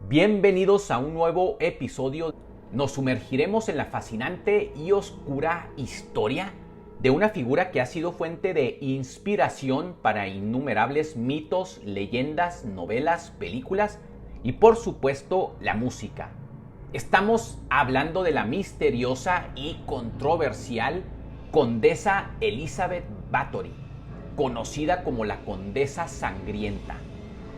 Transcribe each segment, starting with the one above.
Bienvenidos a un nuevo episodio. Nos sumergiremos en la fascinante y oscura historia de una figura que ha sido fuente de inspiración para innumerables mitos, leyendas, novelas, películas y por supuesto la música. Estamos hablando de la misteriosa y controversial Condesa Elizabeth Bathory, conocida como la Condesa Sangrienta.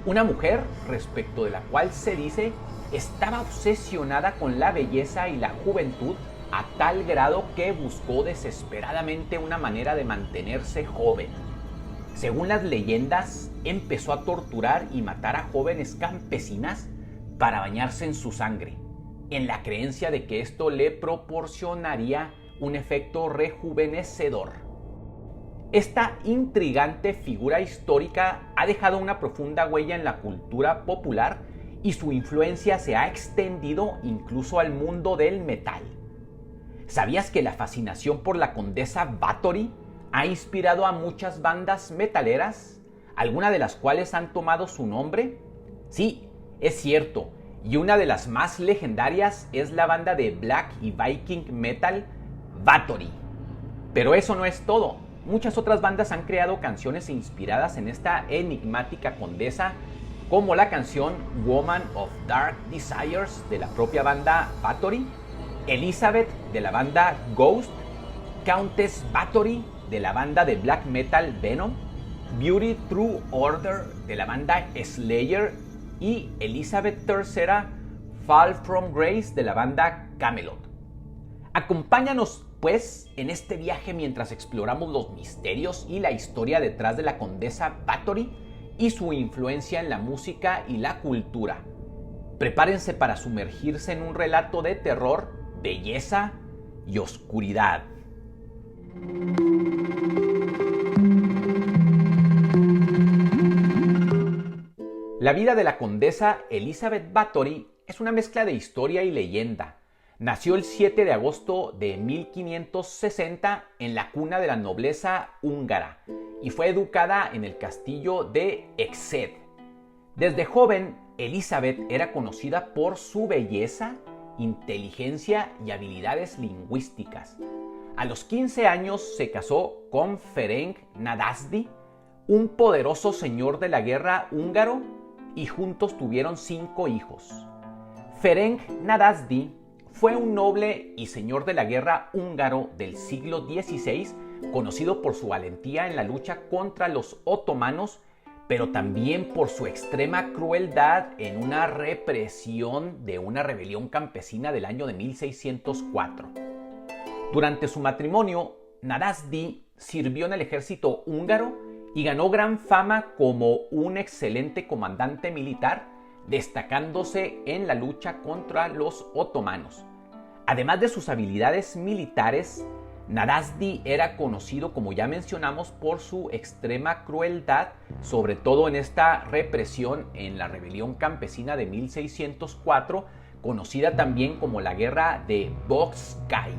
Una mujer respecto de la cual se dice estaba obsesionada con la belleza y la juventud a tal grado que buscó desesperadamente una manera de mantenerse joven. Según las leyendas, empezó a torturar y matar a jóvenes campesinas para bañarse en su sangre, en la creencia de que esto le proporcionaría un efecto rejuvenecedor. Esta intrigante figura histórica ha dejado una profunda huella en la cultura popular y su influencia se ha extendido incluso al mundo del metal. ¿Sabías que la fascinación por la Condesa Bathory ha inspirado a muchas bandas metaleras, algunas de las cuales han tomado su nombre? Sí, es cierto, y una de las más legendarias es la banda de black y viking metal Bathory. Pero eso no es todo. Muchas otras bandas han creado canciones inspiradas en esta enigmática condesa, como la canción Woman of Dark Desires de la propia banda Bathory, Elizabeth de la banda Ghost, Countess Bathory de la banda de black metal Venom, Beauty True Order de la banda Slayer y Elizabeth III Fall from Grace de la banda Camelot. Acompáñanos pues en este viaje mientras exploramos los misterios y la historia detrás de la Condesa Bathory y su influencia en la música y la cultura. Prepárense para sumergirse en un relato de terror, belleza y oscuridad. La vida de la Condesa Elizabeth Bathory es una mezcla de historia y leyenda. Nació el 7 de agosto de 1560 en la cuna de la nobleza húngara y fue educada en el castillo de Exed. Desde joven, Elizabeth era conocida por su belleza, inteligencia y habilidades lingüísticas. A los 15 años se casó con Ferenc Nadasdy, un poderoso señor de la guerra húngaro, y juntos tuvieron 5 hijos. Ferenc Nadasdy fue un noble y señor de la guerra húngaro del siglo XVI, conocido por su valentía en la lucha contra los otomanos, pero también por su extrema crueldad en una represión de una rebelión campesina del año de 1604. Durante su matrimonio, Nadasdy sirvió en el ejército húngaro y ganó gran fama como un excelente comandante militar, destacándose en la lucha contra los otomanos. Además de sus habilidades militares, Nadasdy era conocido, como ya mencionamos, por su extrema crueldad, sobre todo en esta represión en la rebelión campesina de 1604, conocida también como la Guerra de Bocskai.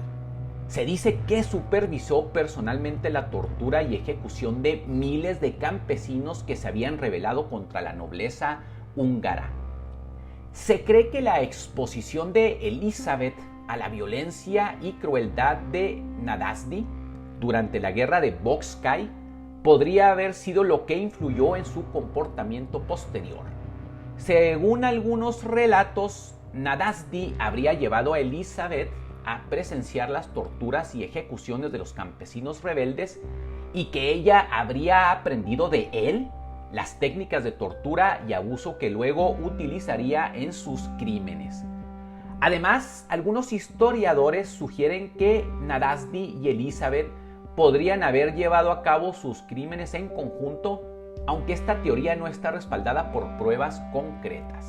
Se dice que supervisó personalmente la tortura y ejecución de miles de campesinos que se habían rebelado contra la nobleza húngara. Se cree que la exposición de Elizabeth a la violencia y crueldad de Nadasdy durante la guerra de Bocskai podría haber sido lo que influyó en su comportamiento posterior. Según algunos relatos, Nadasdy habría llevado a Elizabeth a presenciar las torturas y ejecuciones de los campesinos rebeldes y que ella habría aprendido de él las técnicas de tortura y abuso que luego utilizaría en sus crímenes. Además, algunos historiadores sugieren que Nadasdy y Elizabeth podrían haber llevado a cabo sus crímenes en conjunto, aunque esta teoría no está respaldada por pruebas concretas.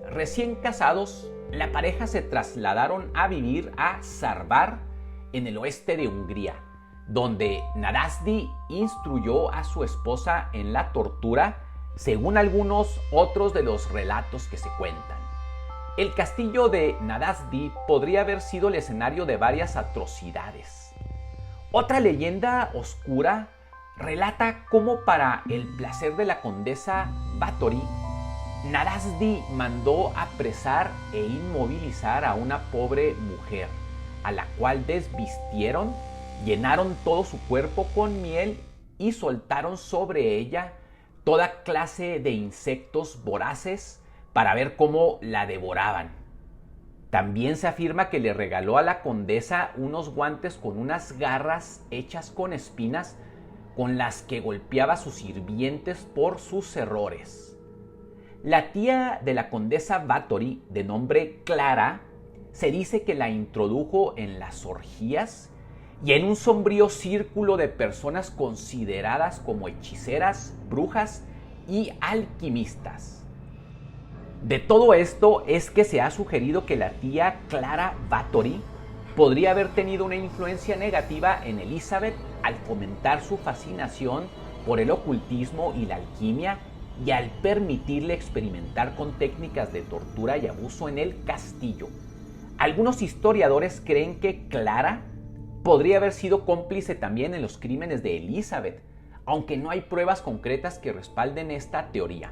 Recién casados, la pareja se trasladaron a vivir a Szarvár, en el oeste de Hungría, donde Nadasdy instruyó a su esposa en la tortura, según algunos otros de los relatos que se cuentan. El castillo de Nadasdy podría haber sido el escenario de varias atrocidades. Otra leyenda oscura relata cómo, para el placer de la condesa Bathory, Nadasdi mandó apresar e inmovilizar a una pobre mujer, a la cual desvistieron, llenaron todo su cuerpo con miel y soltaron sobre ella toda clase de insectos voraces para ver cómo la devoraban. También se afirma que le regaló a la condesa unos guantes con unas garras hechas con espinas con las que golpeaba a sus sirvientes por sus errores. La tía de la condesa Bathory, de nombre Clara, se dice que la introdujo en las orgías y en un sombrío círculo de personas consideradas como hechiceras, brujas y alquimistas. De todo esto es que se ha sugerido que la tía Clara Bathory podría haber tenido una influencia negativa en Elizabeth al fomentar su fascinación por el ocultismo y la alquimia y al permitirle experimentar con técnicas de tortura y abuso en el castillo. Algunos historiadores creen que Clara podría haber sido cómplice también en los crímenes de Elizabeth, aunque no hay pruebas concretas que respalden esta teoría.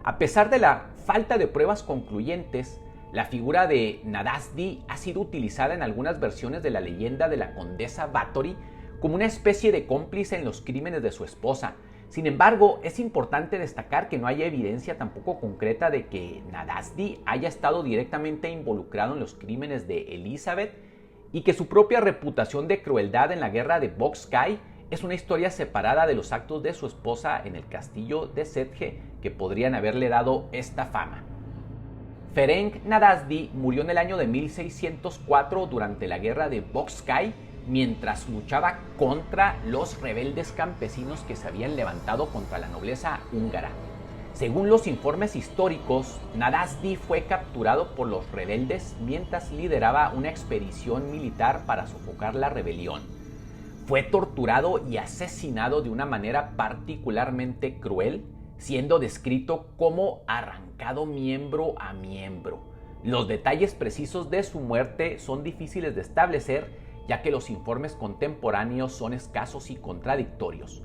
A pesar de la falta de pruebas concluyentes, la figura de Nadasdi ha sido utilizada en algunas versiones de la leyenda de la condesa Bathory como una especie de cómplice en los crímenes de su esposa. Sin embargo, es importante destacar que no hay evidencia tampoco concreta de que Nadasdi haya estado directamente involucrado en los crímenes de Elizabeth y que su propia reputación de crueldad en la guerra de Bogsky es una historia separada de los actos de su esposa en el castillo de Sedge que podrían haberle dado esta fama. Ferenc Nadasdi murió en el año de 1604 durante la guerra de Bogsky mientras luchaba contra los rebeldes campesinos que se habían levantado contra la nobleza húngara. Según los informes históricos, Nadasdi fue capturado por los rebeldes mientras lideraba una expedición militar para sofocar la rebelión. Fue torturado y asesinado de una manera particularmente cruel, siendo descrito como arrancado miembro a miembro. Los detalles precisos de su muerte son difíciles de establecer, ya que los informes contemporáneos son escasos y contradictorios.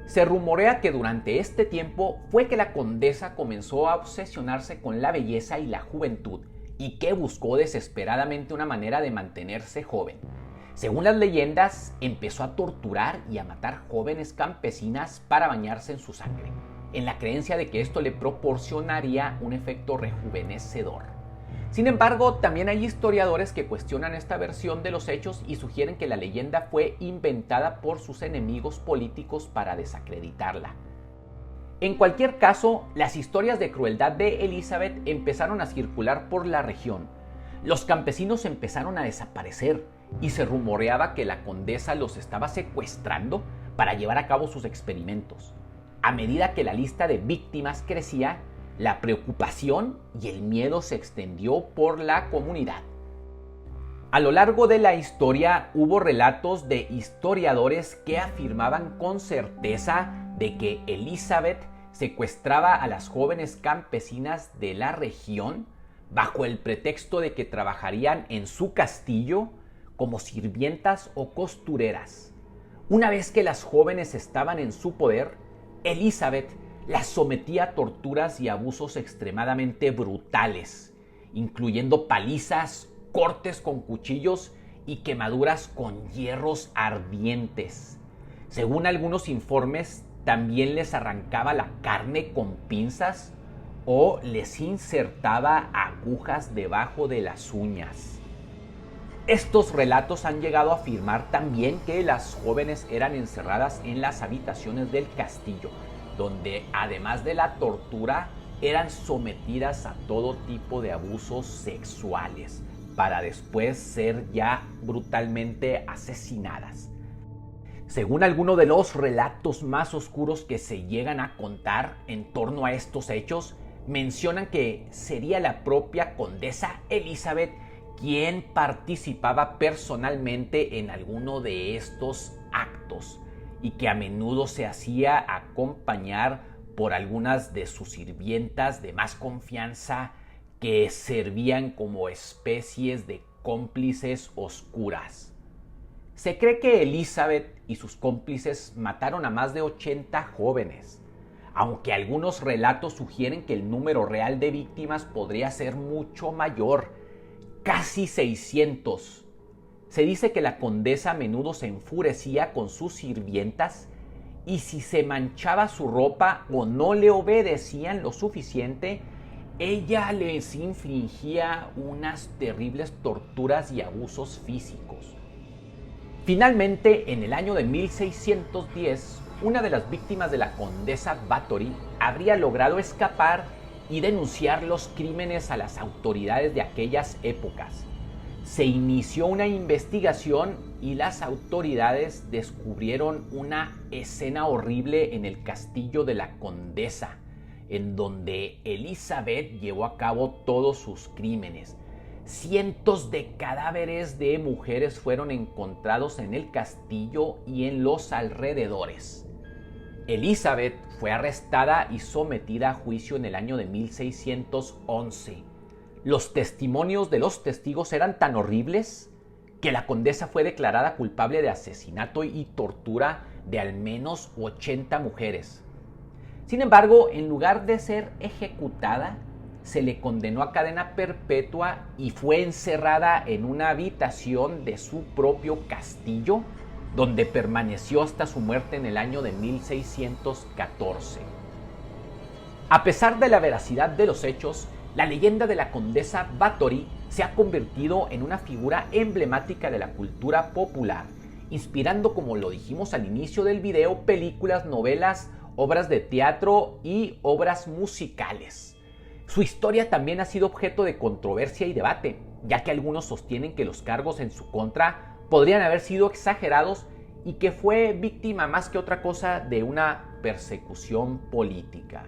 Se rumorea que durante este tiempo fue que la condesa comenzó a obsesionarse con la belleza y la juventud, y que buscó desesperadamente una manera de mantenerse joven. Según las leyendas, empezó a torturar y a matar jóvenes campesinas para bañarse en su sangre, en la creencia de que esto le proporcionaría un efecto rejuvenecedor. Sin embargo, también hay historiadores que cuestionan esta versión de los hechos y sugieren que la leyenda fue inventada por sus enemigos políticos para desacreditarla. En cualquier caso, las historias de crueldad de Elizabeth empezaron a circular por la región. Los campesinos empezaron a desaparecer y se rumoreaba que la condesa los estaba secuestrando para llevar a cabo sus experimentos. A medida que la lista de víctimas crecía, la preocupación y el miedo se extendió por la comunidad. A lo largo de la historia hubo relatos de historiadores que afirmaban con certeza de que Elizabeth secuestraba a las jóvenes campesinas de la región bajo el pretexto de que trabajarían en su castillo como sirvientas o costureras. Una vez que las jóvenes estaban en su poder, Elizabeth las sometía a torturas y abusos extremadamente brutales, incluyendo palizas, cortes con cuchillos y quemaduras con hierros ardientes. Según algunos informes, también les arrancaba la carne con pinzas o les insertaba agujas debajo de las uñas. Estos relatos han llegado a afirmar también que las jóvenes eran encerradas en las habitaciones del castillo, donde además de la tortura eran sometidas a todo tipo de abusos sexuales para después ser ya brutalmente asesinadas. Según algunos de los relatos más oscuros que se llegan a contar en torno a estos hechos, mencionan que sería la propia condesa Elizabeth quien participaba personalmente en alguno de estos actos y que a menudo se hacía acompañar por algunas de sus sirvientas de más confianza que servían como especies de cómplices oscuras. Se cree que Elizabeth y sus cómplices mataron a más de 80 jóvenes. aunque algunos relatos sugieren que el número real de víctimas podría ser mucho mayor, casi 600. Se dice que la condesa a menudo se enfurecía con sus sirvientas y si se manchaba su ropa o no le obedecían lo suficiente, ella les infligía unas terribles torturas y abusos físicos. Finalmente, en el año de 1610, una de las víctimas de la condesa Bathory habría logrado escapar y denunciar los crímenes a las autoridades de aquellas épocas. Se inició una investigación y las autoridades descubrieron una escena horrible en el castillo de la condesa, en donde Elizabeth llevó a cabo todos sus crímenes. Cientos de cadáveres de mujeres fueron encontrados en el castillo y en los alrededores. Elizabeth fue arrestada y sometida a juicio en el año de 1611. Los testimonios de los testigos eran tan horribles que la condesa fue declarada culpable de asesinato y tortura de al menos 80 mujeres. Sin embargo, en lugar de ser ejecutada, se le condenó a cadena perpetua y fue encerrada en una habitación de su propio castillo, donde permaneció hasta su muerte en el año de 1614. A pesar de la veracidad de los hechos, la leyenda de la condesa Bathory se ha convertido en una figura emblemática de la cultura popular, inspirando, como lo dijimos al inicio del video, películas, novelas, obras de teatro y obras musicales. Su historia también ha sido objeto de controversia y debate, ya que algunos sostienen que los cargos en su contra podrían haber sido exagerados y que fue víctima más que otra cosa de una persecución política.